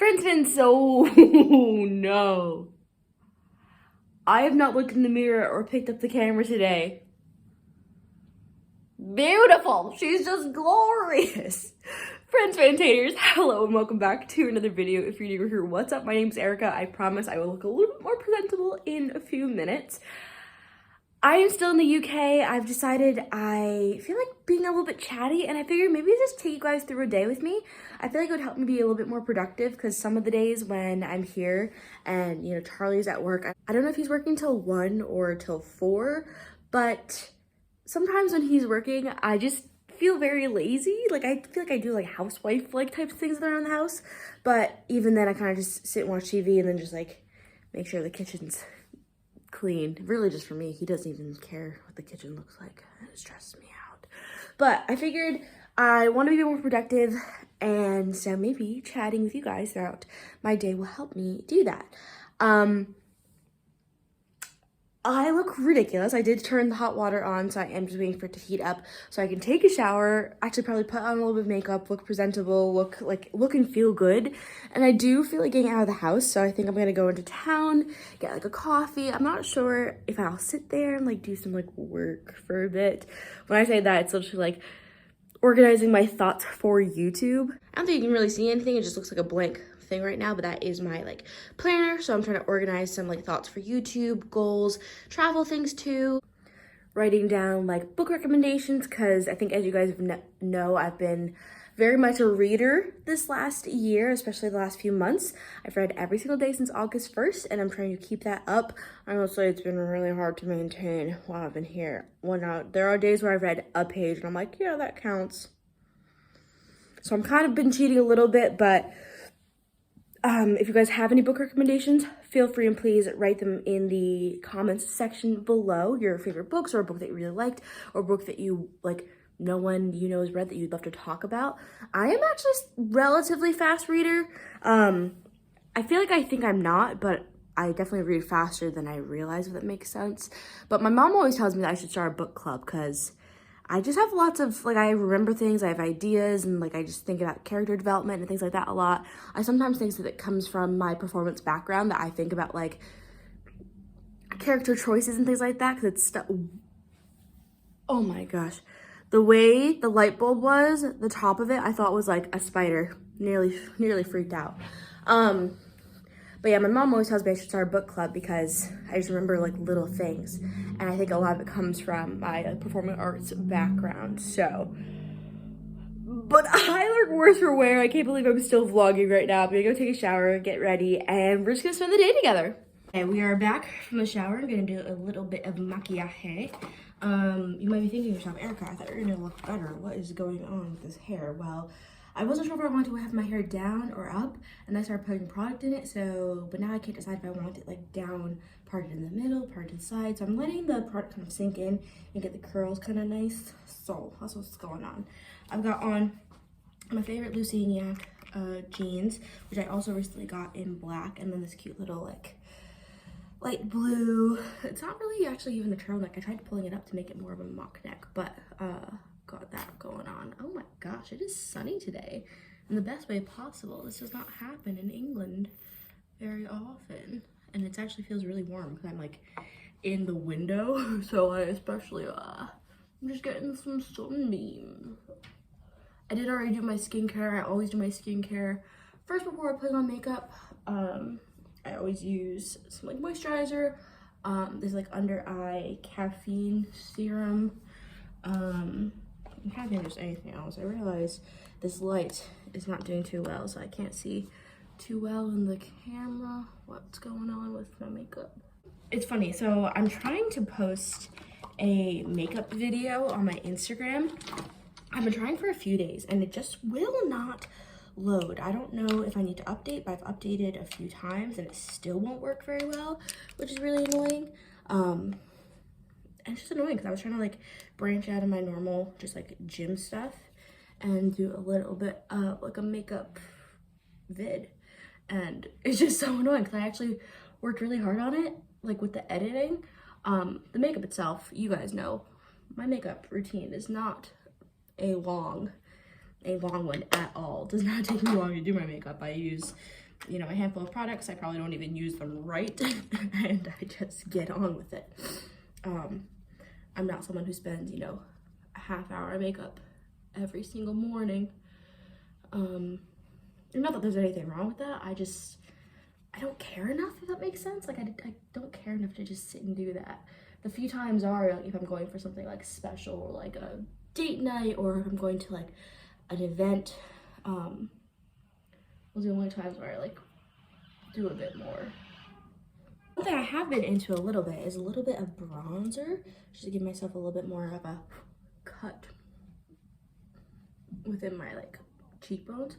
Friends, so no. I have not looked in the mirror or picked up the camera today. Beautiful. She's just glorious. Friends, Fantators, hello and welcome back to another video. If you're new here, what's up? My name's Erica. I promise I will look a little bit more presentable in a few minutes. I am still in the UK. I've decided I feel like being a little bit chatty, and I figured maybe just take you guys through a day with me. I feel like it would help me be a little bit more productive because some of the days when I'm here and, you know, Charlie's at work, I don't know if he's working till 1 or till 4, but sometimes when he's working, I just feel very lazy. Like, I feel like I do like housewife-like types of things around the house, but even then I kind of just sit and watch TV and then just like make sure the kitchen's clean. Really just for me. He doesn't even care what the kitchen looks like. It stresses me out. But I figured I want to be more productive, and so maybe chatting with you guys throughout my day will help me do that. I look ridiculous. I did turn the hot water on, so I am just waiting for it to heat up so I can take a shower, actually probably put on a little bit of makeup, look presentable, look and feel good. And I do feel like getting out of the house, so I think I'm gonna go into town, get like a coffee. I'm not sure if I'll sit there and like do some like work for a bit. When I say that, it's literally like organizing my thoughts for YouTube. I don't think you can really see anything. It just looks like a blank thing right now, but that is my like planner. So I'm trying to organize some like thoughts for YouTube, goals, travel things too. Writing down like book recommendations, because I think, as you guys know, I've been very much a reader this last year, especially the last few months. I've read every single day since August 1st, and I'm trying to keep that up. I will say it's been really hard to maintain while I've been here. There are days where I've read a page and I'm like, yeah, that counts. So I'm kind of been cheating a little bit, but if you guys have any book recommendations, feel free and please write them in the comments section below. Your favorite books, or a book that you really liked, or a book that you like no one you know has read that you'd love to talk about. I am actually a relatively fast reader. I feel like I think I'm not, but I definitely read faster than I realize, if that makes sense. But my mom always tells me that I should start a book club because I just have lots of, like, I remember things, I have ideas, and like I just think about character development and things like that a lot. I sometimes think that it comes from my performance background, that I think about like character choices and things like that, because it's oh my gosh. The way the light bulb was, the top of it, I thought was like a spider. Nearly freaked out. But yeah, my mom always tells me I should start a book club because I just remember like little things. And I think a lot of it comes from my performing arts background, so. But I look worse for wear. I can't believe I'm still vlogging right now. I'm gonna go take a shower, get ready, and we're just gonna spend the day together. Okay, we are back from the shower. I'm gonna do a little bit of maquillaje. You might be thinking to yourself, Erica, I thought you were gonna look better. What is going on with this hair? Well, I wasn't sure if I wanted to have my hair down or up, and I started putting product in it, so, but now I can't decide if I want it like down, parted in the middle, parted to the side, so I'm letting the product kind of sink in and get the curls kind of nice. So that's what's going on. I've got on my favorite Luciniac jeans, which I also recently got in black, and then this cute little like light blue. It's not really actually even a turtleneck. I tried pulling it up to make it more of a mock neck, but got that going on. Oh my gosh, it is sunny today in the best way possible. This does not happen in England very often, and it actually feels really warm because I'm like in the window, so I especially I'm just getting some sunbeam. I did already do my skincare. I always do my skincare first before I put on makeup. I always use some like moisturizer. There's like under eye caffeine serum. I'm trying to think if there's anything else. I realize this light is not doing too well, so I can't see too well in the camera what's going on with my makeup. It's funny, so I'm trying to post a makeup video on my Instagram. I've been trying for a few days and it just will not load. I don't know if I need to update, but I've updated a few times and it still won't work very well, which is really annoying. And it's just annoying because I was trying to like branch out of my normal just like gym stuff and do a little bit of like a makeup vid, and it's just so annoying because I actually worked really hard on it, like with the editing. The makeup itself, you guys know my makeup routine is not a long one at all. It does not take me long to do my makeup. I use you know, a handful of products. I probably don't even use them right, and I just get on with it. I'm not someone who spends, you know, a half hour makeup every single morning. Not that there's anything wrong with that. I don't care enough, if that makes sense. Like, I don't care enough to just sit and do that. The few times are like if I'm going for something like special, or like a date night, or if I'm going to like an event. Those are the only times where I like do a bit more. One thing I have been into a little bit is a little bit of bronzer, just to give myself a little bit more of a cut within my like cheekbones.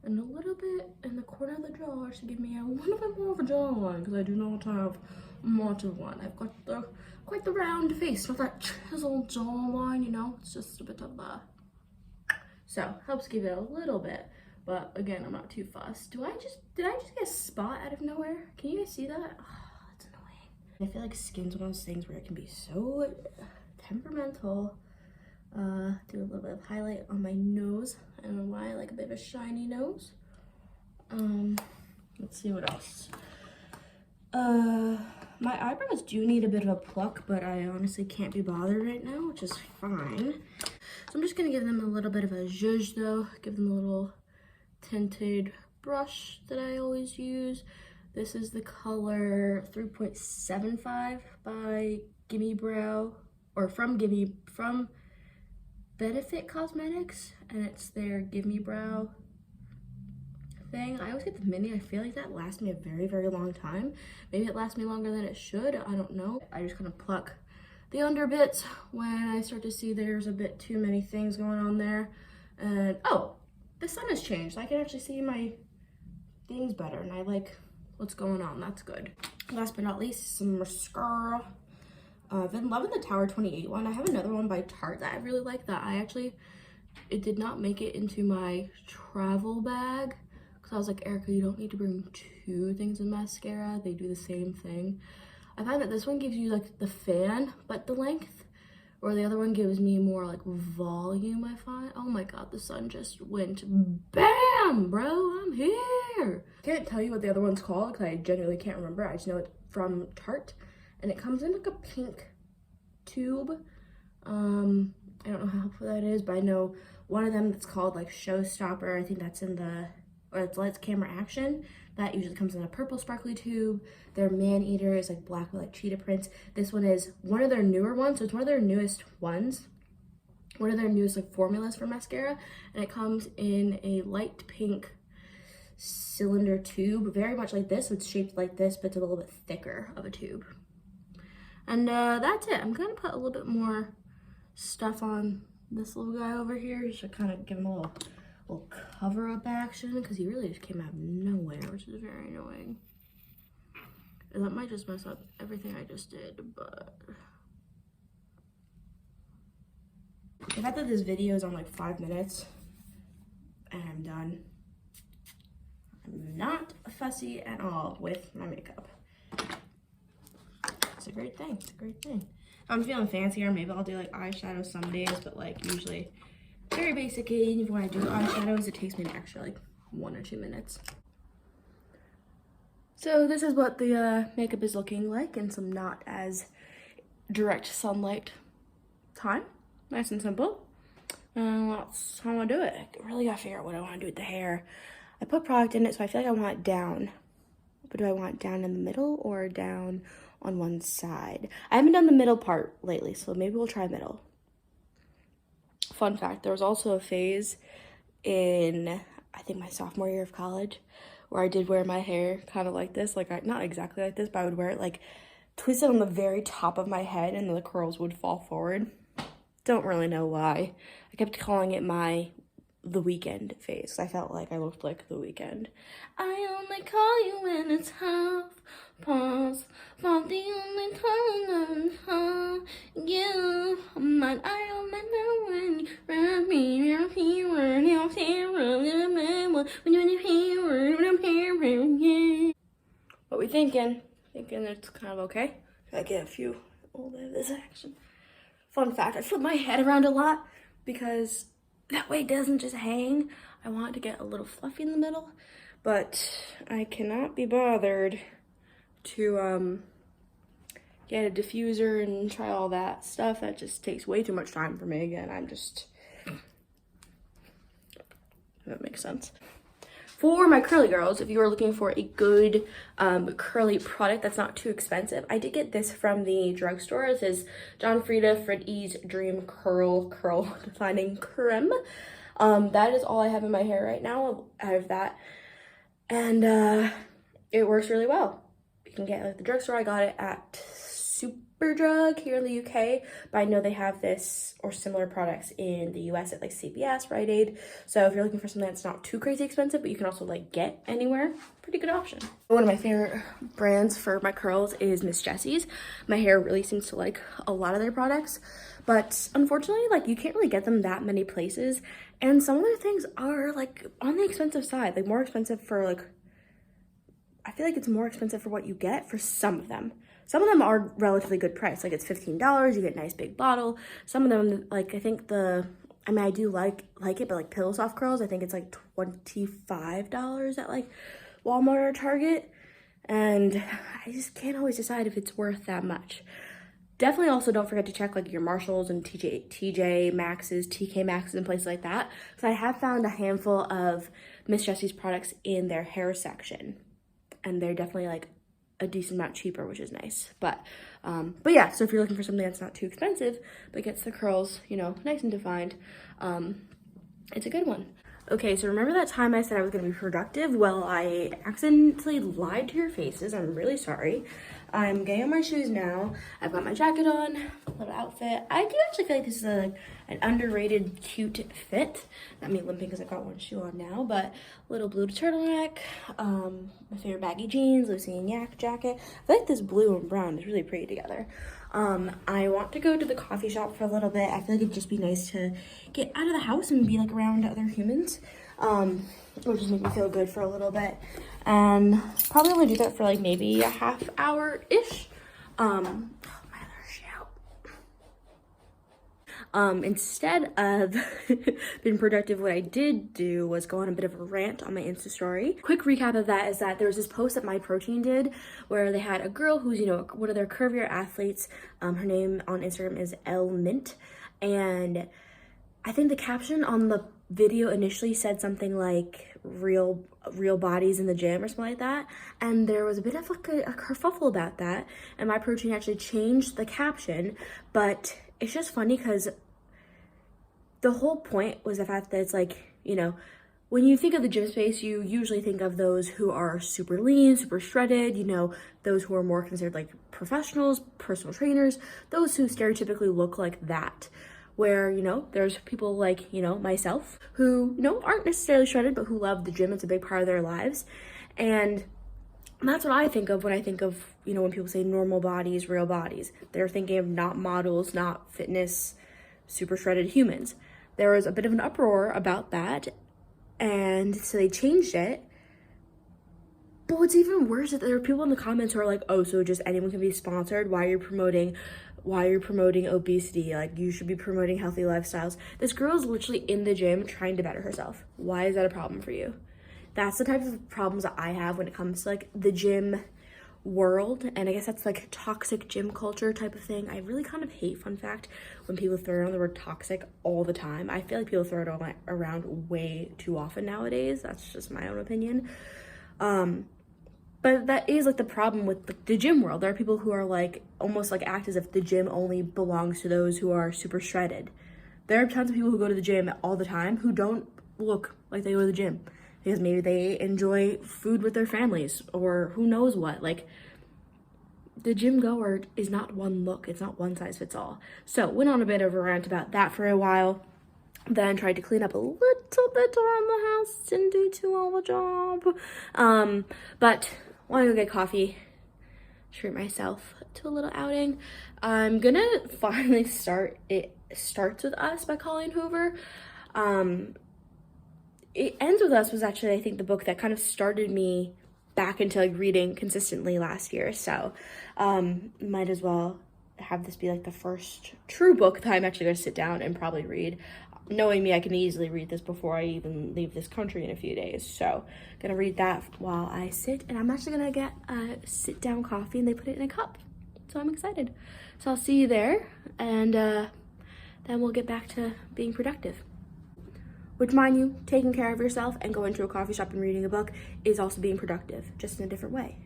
And a little bit in the corner of the jaw to give me a little bit more of a jawline, because I do not have much of one. I've got quite the round face, not that chiseled jawline, you know. It's just a bit of so helps give it a little bit, but again, I'm not too fussed. Did I just get a spot out of nowhere? Can you guys see that? Oh, that's annoying. I feel like skin's one of those things where it can be so temperamental. Do a little bit of highlight on my nose. I don't know why I like a bit of a shiny nose. Let's see what else. My eyebrows do need a bit of a pluck, but I honestly can't be bothered right now, which is fine. So I'm just gonna give them a little bit of a zhuzh though, give them a little tinted brush that I always use. This is the color 3.75 by Gimme Brow, or from Benefit Cosmetics, and it's their Give Me Brow thing. I always get the mini. I feel like that lasts me a very, very long time. Maybe it lasts me longer than it should. I don't know. I just kind of pluck the under bits when I start to see there's a bit too many things going on there. And oh, the sun has changed. I can actually see my things better, and I like what's going on. That's good. Last but not least, some mascara. I've been loving the Tower 28 one. I have another one by Tarte that I really like that it did not make it into my travel bag, because I was like, Erica, you don't need to bring two things of mascara. They do the same thing. I find that this one gives you like the fan, but the length, or the other one gives me more like volume, I find. Oh my god, the sun just went BAM, bro, I'm here. Can't tell you what the other one's called, because I genuinely can't remember. I just know it's from Tarte. And it comes in like a pink tube. I don't know how helpful that is, but I know one of them that's called like Showstopper. I think that's in or it's Lights Camera Action. That usually comes in a purple sparkly tube. Their Man Eater is like black with like cheetah prints. This one is one of their newer ones, so it's one of their newest ones. One of their newest like formulas for mascara, and it comes in a light pink cylinder tube, very much like this. So it's shaped like this, but it's a little bit thicker of a tube. And that's it. I'm gonna put a little bit more stuff on this little guy over here, just to kind of give him a little cover-up action, because he really just came out of nowhere, which is very annoying. And that might just mess up everything I just did, but the fact that this video is on like 5 minutes and I'm done. I'm not fussy at all with my makeup. It's a great thing. It's a great thing. If I'm feeling fancier, maybe I'll do like eyeshadow some days, but like usually very basic. Even when I do eyeshadows, it takes me an extra like 1 or 2 minutes. So this is what the makeup is looking like in some not as direct sunlight time. Nice and simple. And that's how I want to do it. I really gotta figure out what I want to do with the hair. I put product in it, so I feel like I want it down. But do I want it down in the middle or down on one side? I haven't done the middle part lately, so maybe we'll try middle. Fun fact, there was also a phase in, I think, my sophomore year of college where I did wear my hair kind of like this. Like, not exactly like this, but I would wear it like twisted on the very top of my head, and then the curls would fall forward. Don't really know why. I kept calling it the Weekend phase. I felt like I looked like The Weekend. I only call you when it's half past, but the only time I'm you. But I remember when you wrapped me in your fever, your fever, remember when you're in your fever, What we thinking? Thinking it's kind of okay? I get a little bit of this action. Fun fact, I flip my head around a lot because that way it doesn't just hang. I want it to get a little fluffy in the middle, but I cannot be bothered to get a diffuser and try all that stuff. That just takes way too much time for me. Again, I'm just, if that makes sense. For my curly girls, if you are looking for a good curly product that's not too expensive, I did get this from the drugstore. It says John Frieda Freddy's Dream Curl Defining Creme. That is all I have in my hair right now. I have that, and it works really well. You can get it at the drugstore. I got it at Superdrug here in the UK, but I know they have this or similar products in the US at like CVS, Rite Aid. So if you're looking for something that's not too crazy expensive, but you can also like get anywhere, pretty good option. One of my favorite brands for my curls is Miss Jessie's. My hair really seems to like a lot of their products, but unfortunately, like you can't really get them that many places. And some of their things are like on the expensive side, like more expensive for like, I feel like it's more expensive for what you get for some of them. Some of them are relatively good price, like it's $15, you get a nice big bottle. Some of them, like I think I mean I do like it, but like Pillow Soft Curls, I think it's like $25 at like Walmart or Target. And I just can't always decide if it's worth that much. Definitely also don't forget to check like your Marshalls and TJ Maxx's, TK Maxx's and places like that. So I have found a handful of Miss Jessie's products in their hair section. And they're definitely like a decent amount cheaper, which is nice. But yeah, so if you're looking for something that's not too expensive but gets the curls, you know, nice and defined, it's a good one. Okay, so remember that time I said I was going to be productive? Well, I accidentally lied to your faces. I'm really sorry. I'm getting on my shoes now. I've got my jacket on, little outfit. I do actually feel like this is an underrated, cute fit. Not me limping because I've got one shoe on now, but little blue turtleneck, my favorite baggy jeans, Lucy and Yak jacket. I feel like this blue and brown is really pretty together. I want to go to the coffee shop for a little bit. I feel like it'd just be nice to get out of the house and be like around other humans. It'll just make me feel good for a little bit. And probably only do that for like maybe a half hour-ish. Oh, my other shout. Instead of being productive, what I did do was go on a bit of a rant on my Insta story. Quick recap of that is that there was this post that My Protein did where they had a girl who's, you know, one of their curvier athletes. Her name on Instagram is Elle Mint. And I think the caption on the video initially said something like real bodies in the gym or something like that, and there was a bit of like a kerfuffle about that, and My Protein actually changed the caption. But it's just funny because the whole point was the fact that it's like, you know, when you think of the gym space, you usually think of those who are super lean, super shredded, you know, those who are more considered like professionals, personal trainers, those who stereotypically look like that. Where, you know, there's people like, you know, myself who, you know, aren't necessarily shredded, but who love the gym. It's a big part of their lives. And that's what I think of when I think of, you know, when people say normal bodies, real bodies. They're thinking of not models, not fitness, super shredded humans. There was a bit of an uproar about that, and so they changed it. But what's even worse is that there are people in the comments who are like, oh, so just anyone can be sponsored? Why are you promoting obesity? Like, you should be promoting healthy lifestyles. This girl is literally in the gym trying to better herself. Why is that a problem for you? That's the type of problems that I have when it comes to like the gym world. And I guess that's like toxic gym culture type of thing. I really kind of hate, fun fact, when people throw around the word toxic all the time. I feel like people throw it around way too often nowadays. That's just my own opinion. But that is like the problem with the gym world. There are people who are like almost like act as if the gym only belongs to those who are super shredded. There are tons of people who go to the gym all the time who don't look like they go to the gym because maybe they enjoy food with their families or who knows what. Like, the gym goer is not one look. It's not one size fits all. So went on a bit of a rant about that for a while. Then tried to clean up a little bit around the house. Didn't do too well of a job. But want to go get coffee, treat myself to a little outing. I'm gonna finally start It Starts With Us by Colleen Hoover. It Ends With Us was actually, I think, the book that kind of started me back into like reading consistently last year. So might as well have this be like the first true book that I'm actually going to sit down and probably read. knowing me, I can easily read this before I even leave this country in a few days. So gonna read that while I sit, and I'm actually gonna get a sit down coffee and they put it in a cup. So I'm excited. So I'll see you there, and then we'll get back to being productive. Which, mind you, taking care of yourself and going to a coffee shop and reading a book is also being productive, just in a different way.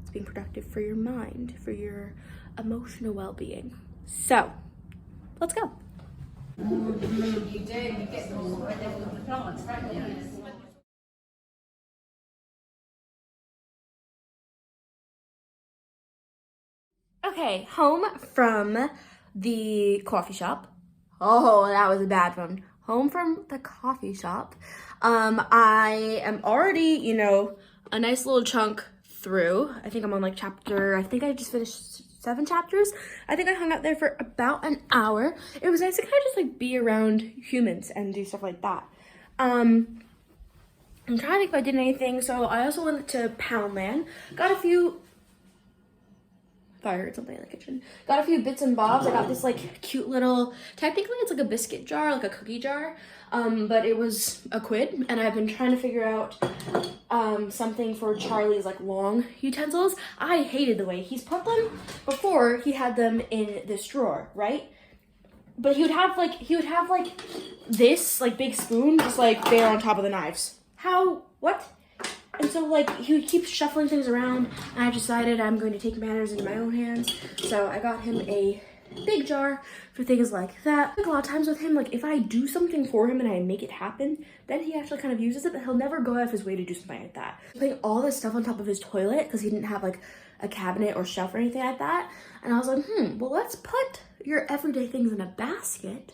It's being productive for your mind, for your emotional well-being. So, let's go. You do, you get them all right there with the plants, don't you? Okay, home from the coffee shop. Oh, that was a bad one. Home from the coffee shop. I am already, you know, a nice little chunk through. I think I'm on like I think I just finished 7 chapters. I think I hung out there for about an hour. It was nice to kind of just like be around humans and do stuff like that. I'm trying to think if I did anything. So I also went to Poundland, got a few. If I heard something in the kitchen. Got a few bits and bobs. I got this like cute little, technically it's like a biscuit jar, like a cookie jar, but it was a quid, and I've been trying to figure out something for Charlie's like long utensils. I hated the way he's put them. Before, he had them in this drawer, right? But he would have like this like big spoon just like there on top of the knives. How? What? And so, like, he would keep shuffling things around, and I decided I'm going to take matters into my own hands. So I got him a big jar for things like that. Like, a lot of times with him, like, if I do something for him and I make it happen, then he actually kind of uses it, but he'll never go out of his way to do something like that. Putting all this stuff on top of his toilet, because he didn't have, like, a cabinet or shelf or anything like that. And I was like, well, let's put your everyday things in a basket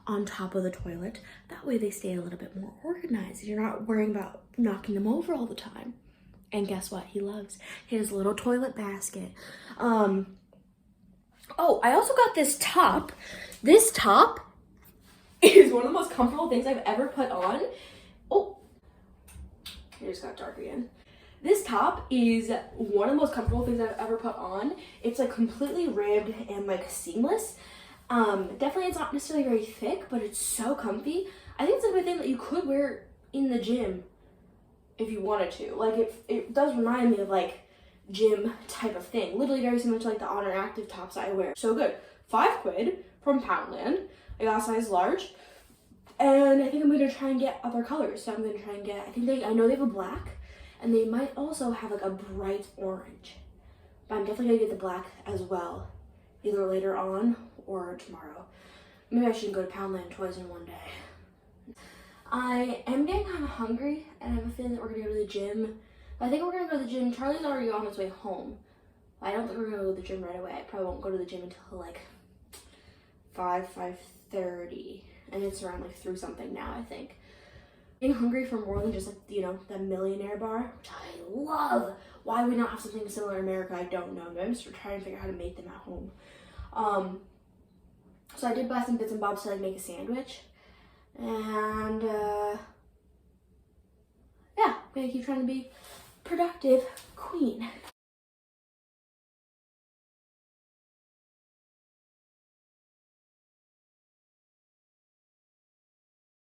on top of the toilet. That way they stay a little bit more organized. You're not worrying about knocking them over all the time. And guess what? He loves his little toilet basket. Oh, I also got this top. This top is one of the most comfortable things I've ever put on. Oh, it just got dark again. This top is one of the most comfortable things I've ever put on. It's like completely ribbed and like seamless. Definitely it's not necessarily very thick, but it's so comfy. I think it's a good thing that you could wear in the gym if you wanted to. Like it does remind me of like gym type of thing. Literally very similar to like the Honor Active tops I wear. So good. 5 quid from Poundland. I got a size large. And I think I'm gonna try and get other colors. So I'm gonna try and get, I know they have a black, and they might also have like a bright orange. But I'm definitely gonna get the black as well, either later on or tomorrow. Maybe I should go to Poundland twice in one day. I am getting kind of hungry, and I have a feeling that we're gonna go to the gym. But I think we're gonna go to the gym. Charlie's already on his way home. I don't think we're gonna go to the gym right away. I probably won't go to the gym until like 5:30, and it's around like 3 something now, I think. Getting hungry for more than just like, you know, that Millionaire bar, which I love. Why we not have something similar in America, I don't know. But I'm just trying to figure out how to make them at home. So I did buy some bits and bobs to like make a sandwich, and yeah, I'm gonna keep trying to be productive queen.